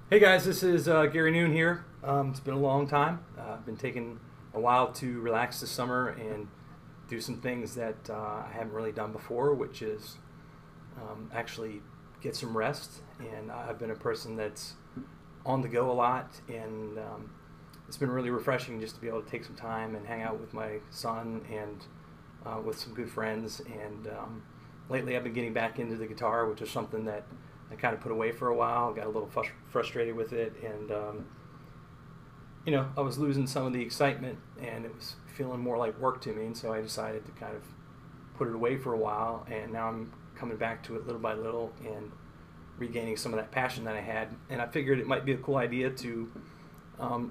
Hey guys, this is GaryNoon here. It's been a long time. I've been taking a while to relax this summer and do some things that I haven't really done before, which is actually get some rest. And I've been a person that's on the go a lot, and it's been really refreshing just to be able to take some time and hang out with my son and with some good friends. And lately I've been getting back into the guitar, which is something that I kind of put away for a while, got a little frustrated with it, and I was losing some of the excitement, and it was feeling more like work to me, and so I decided to kind of put it away for a while, and now I'm coming back to it little by little and regaining some of that passion that I had. And I figured it might be a cool idea to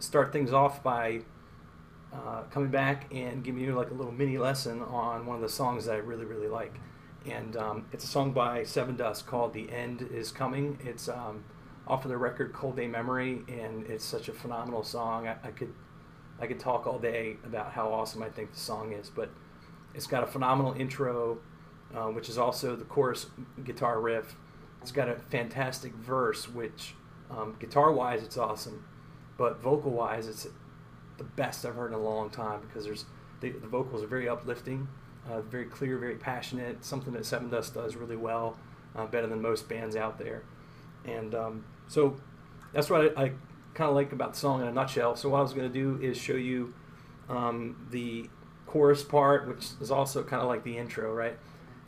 start things off by coming back and giving you like a little mini lesson on one of the songs that I really, really like. And it's a song by Sevendust called "The End Is Coming." It's off of the record "Cold Day Memory," and it's such a phenomenal song. I could talk all day about how awesome I think the song is, but it's got a phenomenal intro, which is also the chorus guitar riff. It's got a fantastic verse, which guitar-wise it's awesome, but vocal-wise it's the best I've heard in a long time, because the vocals are very uplifting. Very clear, very passionate, something that Sevendust does really well, better than most bands out there. And so that's what I kind of like about the song in a nutshell. So what I was going to do is show you the chorus part, which is also kind of like the intro, right?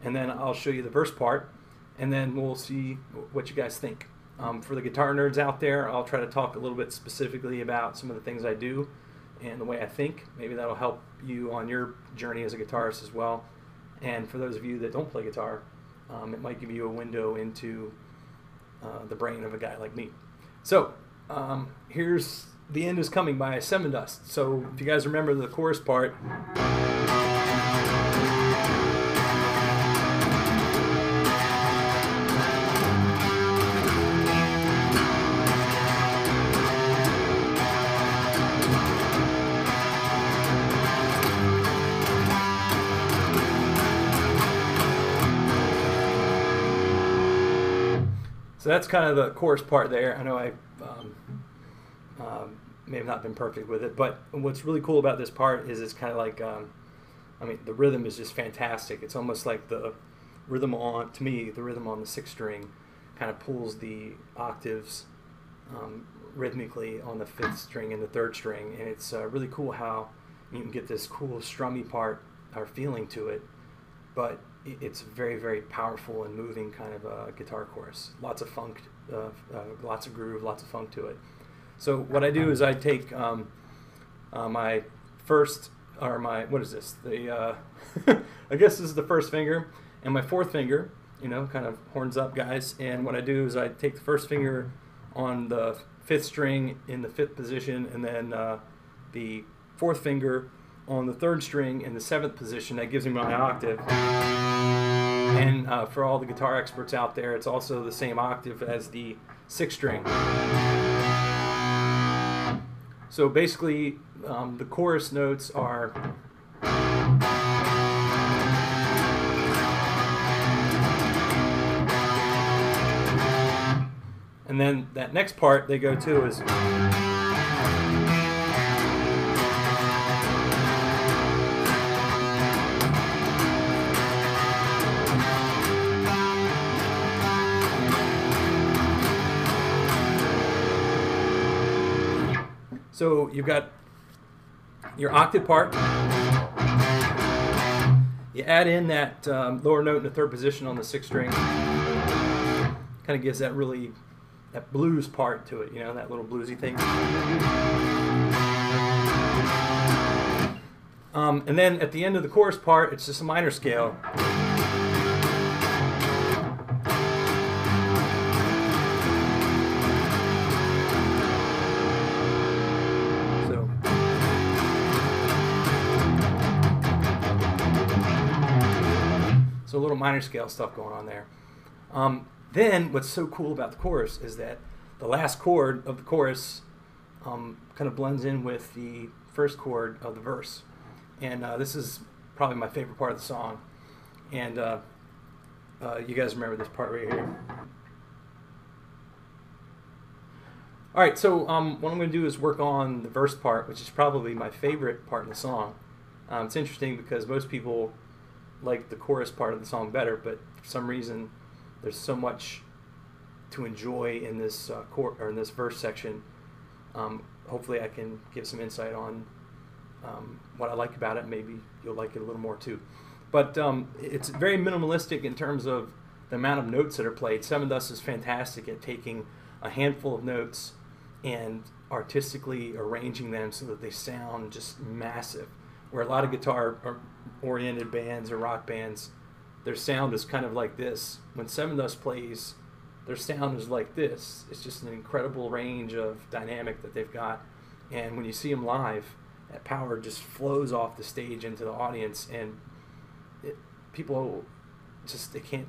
And then I'll show you the verse part, and then we'll see what you guys think. For the guitar nerds out there, I'll try to talk a little bit specifically about some of the things I do and the way I think. Maybe that'll help you on your journey as a guitarist as well. And for those of you that don't play guitar, it might give you a window into the brain of a guy like me. So here's "The End Is Coming" by Sevendust. So if you guys remember the chorus part, so that's kind of the chorus part there. I know I may have not been perfect with it, but what's really cool about this part is it's kind of like, I mean, the rhythm is just fantastic. It's almost like the rhythm on, to me, the rhythm on the sixth string kind of pulls the octaves rhythmically on the fifth string and the third string, and it's really cool how you can get this cool strummy part or feeling to it, but it's very, very powerful and moving kind of a guitar chorus. Lots of funk, lots of groove, lots of funk to it. So what I do is I take my first, or my, what is this? The I guess this is the first finger, and my fourth finger, kind of horns up, guys. And what I do is I take the first finger on the fifth string in the fifth position, and then the fourth finger on the third string in the seventh position. That gives me my octave. And for all the guitar experts out there, it's also the same octave as the sixth string. So basically, the chorus notes are and then that next part they go to is so you've got your octave part. You add in that lower note in the third position on the sixth string. Kind of gives that that blues part to it, that little bluesy thing. And then at the end of the chorus part, it's just a minor scale. So a little minor scale stuff going on there. Then what's so cool about the chorus is that the last chord of the chorus kind of blends in with the first chord of the verse. And this is probably my favorite part of the song. And you guys remember this part right here. All right, so what I'm going to do is work on the verse part, which is probably my favorite part in the song. It's interesting because most people like the chorus part of the song better, but for some reason there's so much to enjoy in this in this verse section. Hopefully I can give some insight on what I like about it. Maybe you'll like it a little more too. But it's very minimalistic in terms of the amount of notes that are played. Sevendust is fantastic at taking a handful of notes and artistically arranging them so that they sound just massive. Where a lot of guitar-oriented bands or rock bands, their sound is kind of like this. When Sevendust plays, their sound is like this. It's just an incredible range of dynamic that they've got. And when you see them live, that power just flows off the stage into the audience, and people just, they can't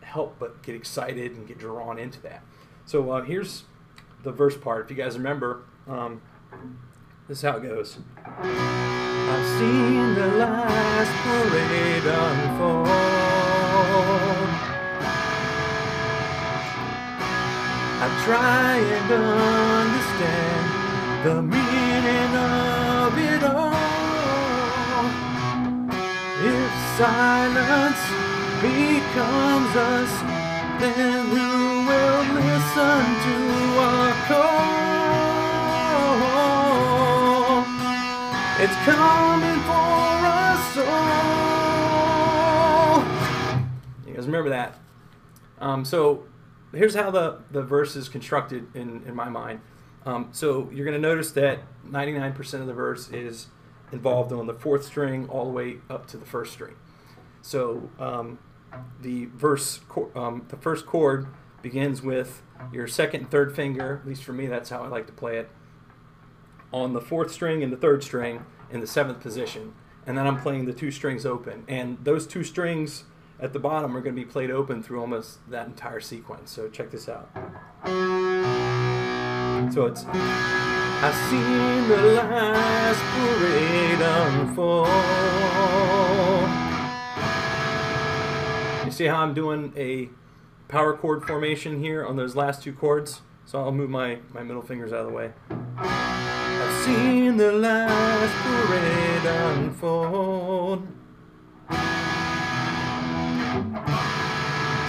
help but get excited and get drawn into that. So here's the verse part. If you guys remember, this is how it goes. I've seen the last parade unfold. I try and understand the meaning of it all. If silence becomes us, then who will listen to our call? It's coming for us all. You guys remember that? So here's how the verse is constructed in my mind. So you're going to notice that 99% of the verse is involved on the 4th string all the way up to the 1st string. So the first chord begins with your 2nd and 3rd finger. At least for me, that's how I like to play it. On the 4th string and the 3rd string in the 7th position, and then I'm playing the 2 strings open, and those 2 strings at the bottom are going to be played open through almost that entire sequence. So check this out. So it's, I've seen the last parade unfold. You see how I'm doing a power chord formation here on those last 2 chords? So I'll move my middle fingers out of the way. I've seen the last parade unfold.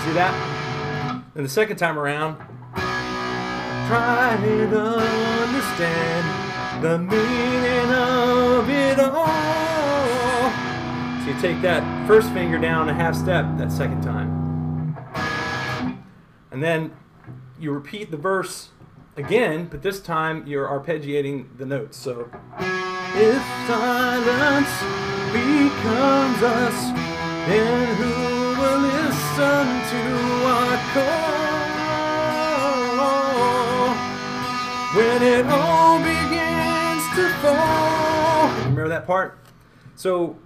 See that? And the second time around, try to understand the meaning of it all. So you take that first finger down a half step that second time. And then you repeat the verse again, but this time you're arpeggiating the notes. So, if silence becomes us, then who will listen to our call? When it all begins to fall. Remember that part? So,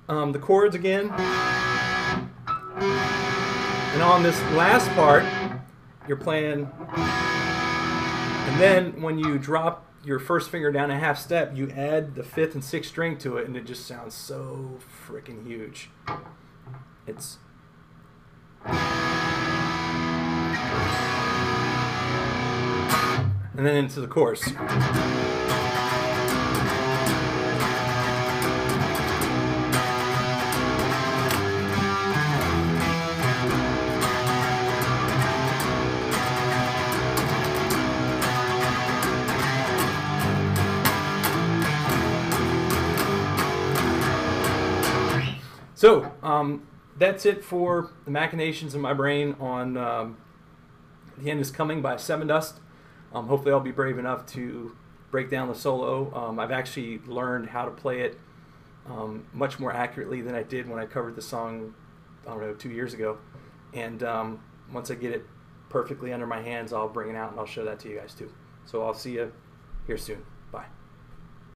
the chords again. And on this last part, you're playing. And then when you drop your first finger down a half step, you add the 5th and 6th string to it, and it just sounds so freaking huge. It's and then into the chorus. So that's it for the machinations in my brain on The End Is Coming by Sevendust. Hopefully I'll be brave enough to break down the solo. I've actually learned how to play it much more accurately than I did when I covered the song, I don't know, 2 years ago. And once I get it perfectly under my hands, I'll bring it out and I'll show that to you guys too. So I'll see you here soon.